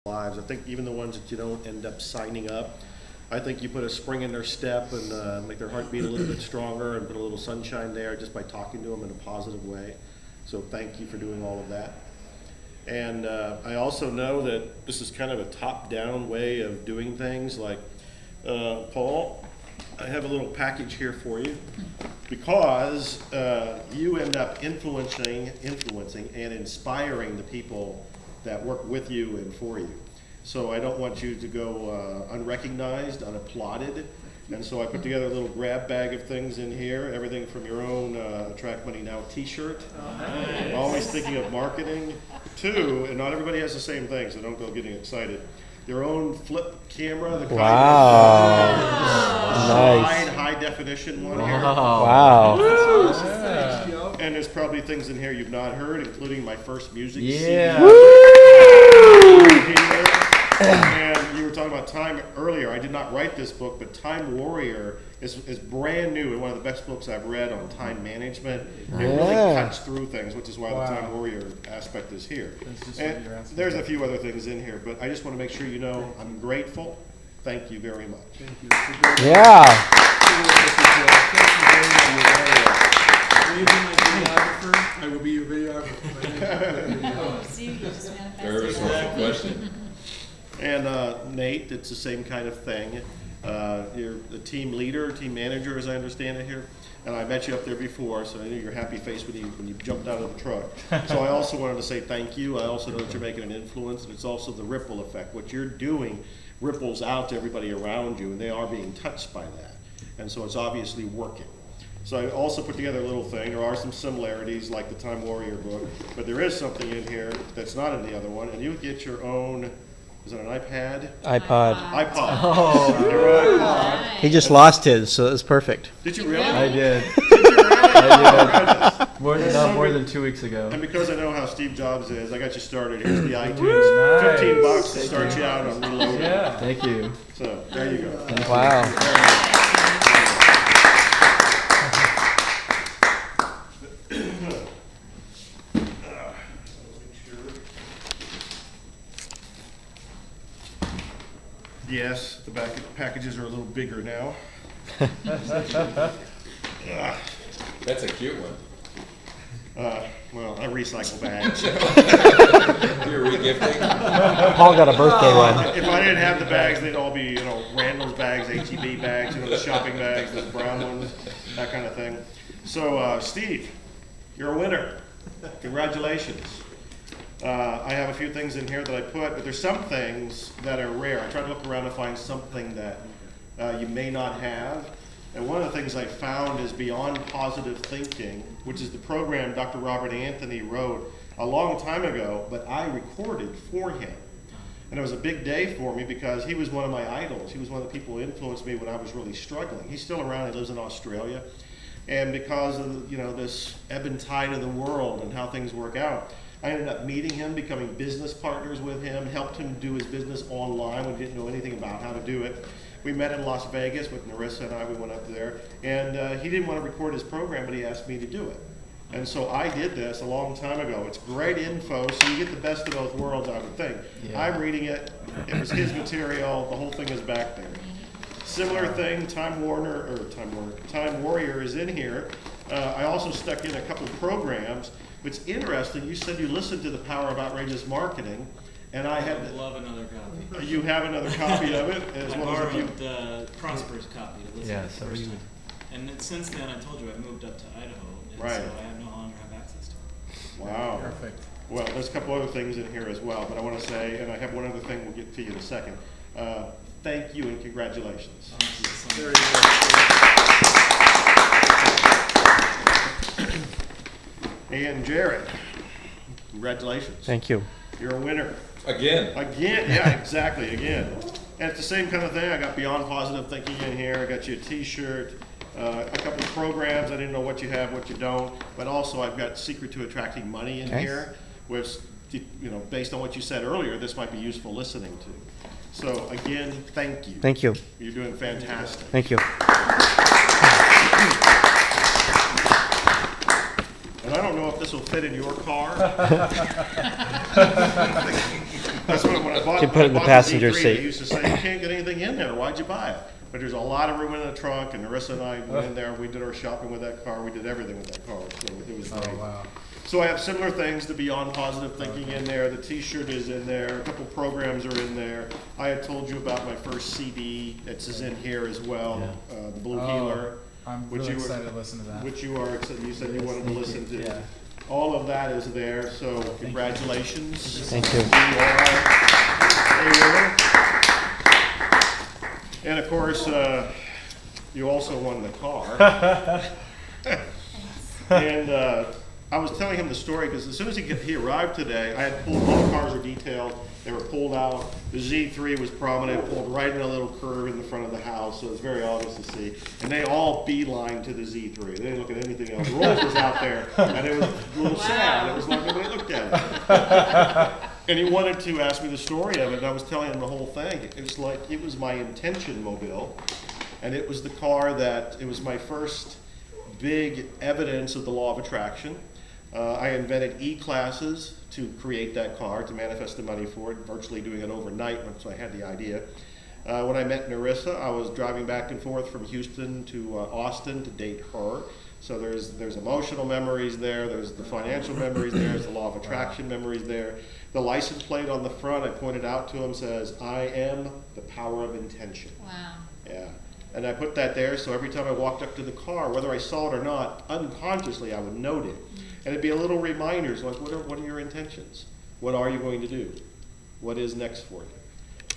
lives. I think even the ones that you don't end up signing up, I think you put a spring in their step and make their heart beat a little bit stronger and put a little sunshine there just by talking to them in a positive way. So thank you for doing all of that. And I also know that this is kind of a top-down way of doing things. Like, Paul, I have a little package here for you because you end up influencing and inspiring the people that work with you and for you. So I don't want you to go unrecognized, unapplauded. And so I put together a little grab bag of things in here, everything from your own Attract Money Now t-shirt. Nice. Always thinking of marketing. Two, and not everybody has the same thing, so don't go getting excited. Your own flip camera, the wow. Nice. High definition one here. Wow. Wow. And there's probably things in here you've not heard, including my first music yeah. CD. And you were talking about time earlier. I did not write this book, but Time Warrior is brand new and one of the best books I've read on time management. It really cuts through things, which is why the Time Warrior aspect is here. And there's a few other things in here, but I just want to make sure you know I'm grateful. Thank you very much. Thank you. Yeah. Will you be my videographer? I will be your videographer. Oh, see, you just Nervous manifested. question. And Nate, it's the same kind of thing. You're the team leader, team manager, as I understand it here. And I met you up there before, so I knew your happy face when you jumped out of the truck. So I also wanted to say thank you. I also know that you're making an influence, and it's also the ripple effect. What you're doing ripples out to everybody around you, and they are being touched by that. And so it's obviously working. So I also put together a little thing. There are some similarities, like the Time Warrior book, but there is something in here that's not in the other one, and you get your own. Is it an iPad? iPod. iPod. Oh. Your iPod. He just lost his, so it's perfect. Did you really? I did. Did you really? I did. More than 2 weeks ago. And because I know how Steve Jobs is, I got you started. Here's the iTunes. Nice. $15 to start you out on reloading. Yeah. Thank you. So there you go. Wow. Yes, the packages are a little bigger now. That's a cute one. Well, I recycle bags. You're regifting? Paul got a birthday one. If I didn't have the bags, they'd all be, Randall's bags, HEB bags, the shopping bags, the brown ones, that kind of thing. So, Steve, you're a winner. Congratulations. I have a few things in here that I put, but there's some things that are rare. I tried to look around to find something that you may not have. And one of the things I found is Beyond Positive Thinking, which is the program Dr. Robert Anthony wrote a long time ago, but I recorded for him. And it was a big day for me because he was one of my idols. He was one of the people who influenced me when I was really struggling. He's still around. He lives in Australia. And because of this ebb and tide of the world and how things work out, I ended up meeting him, becoming business partners with him, helped him do his business online when he didn't know anything about how to do it. We met in Las Vegas with Narissa and I. We went up there, and he didn't want to record his program, but he asked me to do it. And so I did this a long time ago. It's great info, so you get the best of both worlds, I would think. Yeah. I'm reading it. It was his material. The whole thing is back there. Similar thing, Time Warrior is in here. I also stuck in a couple of programs. It's interesting, you said you listened to The Power of Outrageous Marketing, and I had... I would love another copy. You have another copy of it, as well as a few... Prosper's copy to listen to the first time. And then, since then, I told you I moved up to Idaho, and so I no longer have access to it. Wow. Perfect. Well, there's a couple other things in here as well, but I want to say, and I have one other thing we'll get to you in a second. Thank you and congratulations. Very good. And Jared, congratulations. Thank you. You're a winner. Again. Again, yeah, exactly, again. And it's the same kind of thing. I got Beyond Positive Thinking in here. I got you a t-shirt, a couple of programs. I didn't know what you have, what you don't. But also I've got Secret to Attracting Money in here, which, based on what you said earlier, this might be useful listening to. So again, thank you. Thank you. You're doing fantastic. Thank you. And I don't know if this will fit in your car. That's when I bought. You put it in the bought passenger Z3, seat. They used to say you can't get anything in there. Why'd you buy it? But there's a lot of room in the trunk, and Narissa and I went in there. We did our shopping with that car. We did everything with that car. So it was great. Oh, wow. So I have similar things to Beyond Positive Thinking in there. The T-shirt is in there. A couple programs are in there. I had told you about my first CD. It's in here as well. The Blue Healer. I'm which really you were- excited to listen to that. Which you are. You said you wanted to listen to. Yeah. All of that is there. So congratulations. Thank you. You are a winner. And of course, you also won the car. And I was telling him the story because as soon as he arrived today, I had pulled, all the cars are detailed, they were pulled out. The Z3 was prominent, pulled right in a little curve in the front of the house, so it's very obvious to see. And they all beeline to the Z3. They didn't look at anything else. Rolls was out there, and it was a little sad. It was like nobody looked at it. And he wanted to ask me the story of it, and I was telling him the whole thing. It was like, it was my intention mobile, and it was the car that, it was my first big evidence of the law of attraction. I invented E-classes to create that car, to manifest the money for it, virtually doing it overnight once I had the idea. When I met Narissa, I was driving back and forth from Houston to Austin to date her. So there's emotional memories there, there's the financial memories there, there's the law of attraction memories there. The license plate on the front, I pointed out to him, says, I am the power of intention. Wow. Yeah. And I put that there, so every time I walked up to the car, whether I saw it or not, unconsciously I would note it. And it'd be a little reminders, like, what are your intentions? What are you going to do? What is next for you?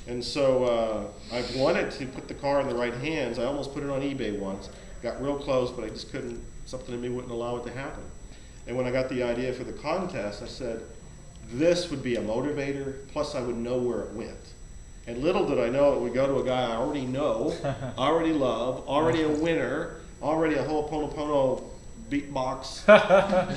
And so I've wanted to put the car in the right hands. I almost put it on eBay once. Got real close, but I just couldn't, something in me wouldn't allow it to happen. And when I got the idea for the contest, I said, this would be a motivator, plus I would know where it went. And little did I know it would go to a guy I already know, already love, already a winner, already a Ho'oponopono beatbox,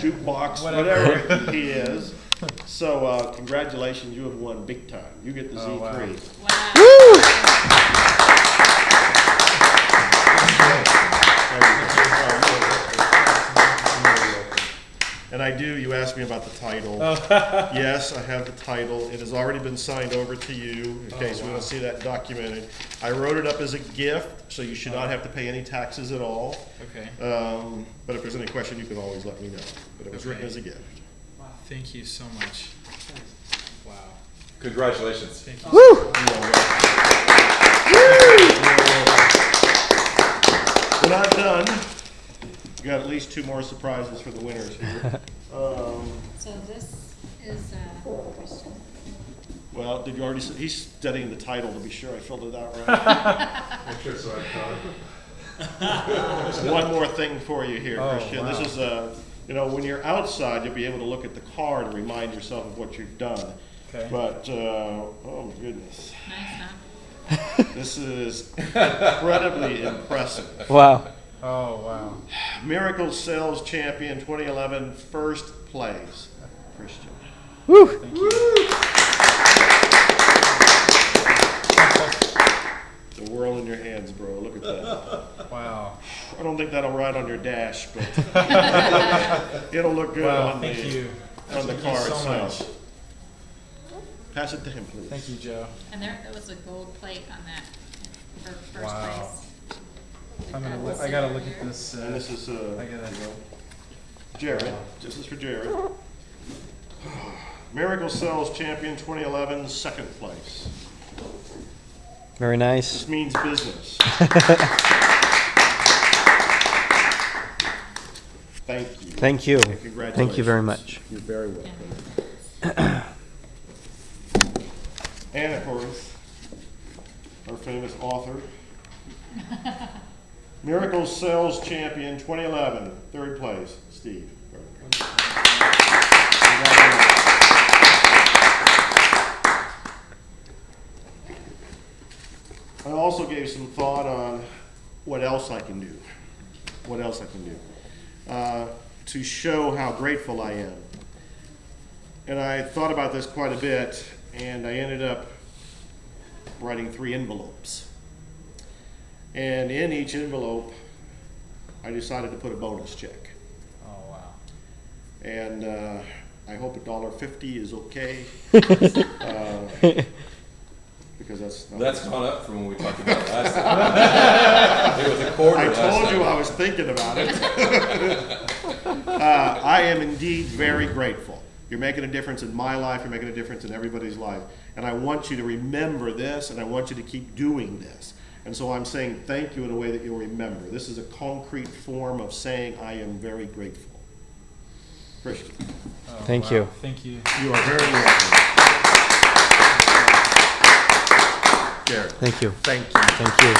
jukebox, whatever he is. So congratulations, you have won big time. You get the Z3. Wow. And I do, you asked me about the title. Yes, I have the title. It has already been signed over to you in case we want to see that documented. I wrote it up as a gift, so you should not have to pay any taxes at all. Okay. But if there's any question, you can always let me know. But it was written as a gift. Wow. Thank you so much. Wow. Congratulations. Thank you. Woo! We're not done. We got at least 2 more surprises for the winners here. So this is Christian. Well, did you already? He's studying the title to be sure I filled it out right. I'm sure so. There's one more thing for you here, Christian. Wow. This is you know, when you're outside, you'll be able to look at the card and remind yourself of what you've done. Okay. But oh my goodness, Nice, huh? this is incredibly impressive. Wow. Oh, wow. Miracle Sales Champion 2011, first place, Christian. Woo! Thank you. The world in your hands, bro. Look at that. Wow. I don't think that'll ride on your dash, but it'll look good Wow, on thank you. the Thank you car so itself. much. Pass it to him, please. Thank you, Joe. And there was a gold plate on that for first Wow. place. I'm gonna look, I gotta look at this. And this is I gotta. Jared. This is for Jared. Miracle Sales Champion 2011, second place. Very nice. This means business. Thank you. Thank you. And congratulations. Thank you very much. You're very welcome. And of course, our famous author, Miracle Sales Champion 2011, third place, Steve. I also gave some thought on what else I can do. What else I can do to show how grateful I am. And I thought about this quite a bit, and I ended up writing 3 envelopes. And in each envelope, I decided to put a bonus check. Oh, wow. And I hope $1.50 is okay. Because That's gone up from when we talked about last time. It was a quarter I last told you time. I was thinking about it. I am indeed very grateful. You're making a difference in my life, you're making a difference in everybody's life. And I want you to remember this, and I want you to keep doing this. And so I'm saying thank you in a way that you'll remember. This is a concrete form of saying I am very grateful. Christian. Thank you. Thank you. You are very welcome. Jared. Thank you. Thank you. Thank you.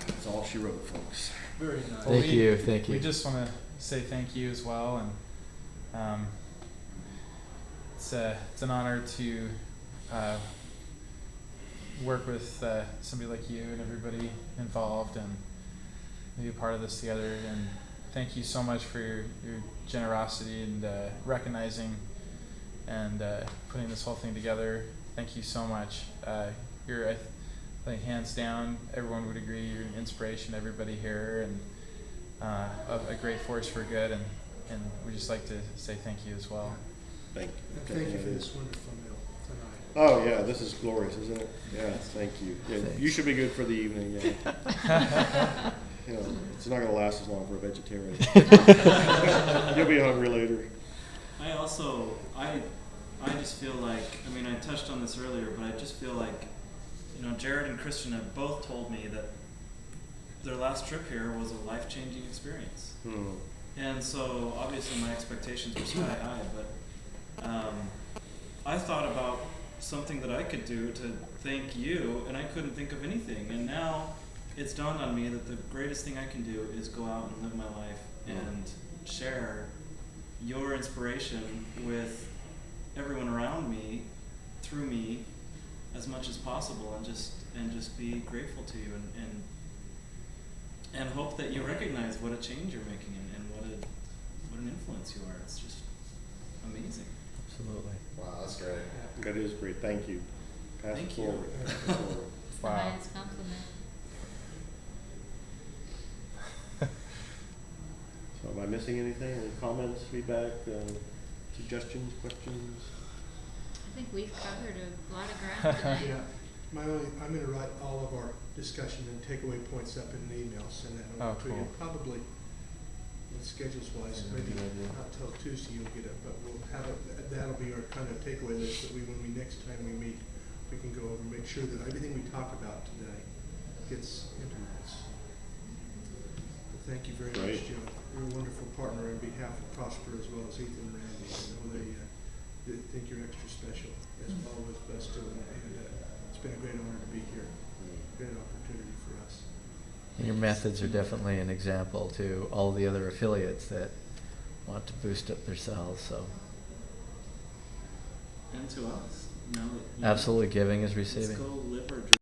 That's all she wrote, folks. Very nice. Thank you. Thank you. We just want to say thank you as well, and it's an honor to work with somebody like you and everybody involved, and be a part of this together. And thank you so much for your generosity and recognizing and putting this whole thing together. Thank you so much. You're, I think, hands down, everyone would agree, you're an inspiration to everybody here, and a great force for good. And we just like to say thank you as well. Thank you. And thank you for this wonderful meal tonight. Oh yeah, this is glorious, isn't it? Yeah, thank you. Yeah, you should be good for the evening. Yeah. You know, it's not going to last as long for a vegetarian. You'll be hungry later. I just feel like, I mean, I touched on this earlier, but I just feel like, you know, Jared and Christian have both told me that their last trip here was a life-changing experience. And so obviously my expectations were sky high, but I thought about something that I could do to thank you, and I couldn't think of anything. And now it's dawned on me that the greatest thing I can do is go out and live my life and share your inspiration with everyone around me, through me, as much as possible, and just be grateful to you, and hope that you recognize what a change you're making, and what an influence you are. It's just amazing. Absolutely. Wow, that's great. That is great. Thank you. Pass Thank it you. forward. Pass it forward. It's the highest compliment. So am I missing anything? Any comments, feedback, suggestions, questions? I think we've covered a lot of ground tonight. Yeah, I'm going to write all of our discussion and takeaway points up in an email, send that over to you. Probably, schedules wise, maybe not till Tuesday you'll get it, but we'll have it. That'll be our kind of takeaway list that when we next time we meet, we can go over and make sure that everything we talk about today gets into this. Thank you very much, Joe. You're a wonderful partner on behalf of Prosper as well as Ethan and Randy. I know they think you're extra special as well with us too, and it's been a great honor to be here. Great opportunity for us. Your methods are definitely an example to all the other affiliates that want to boost up their sales. So And to us. Now that, absolutely, giving is receiving. let's go live our dream.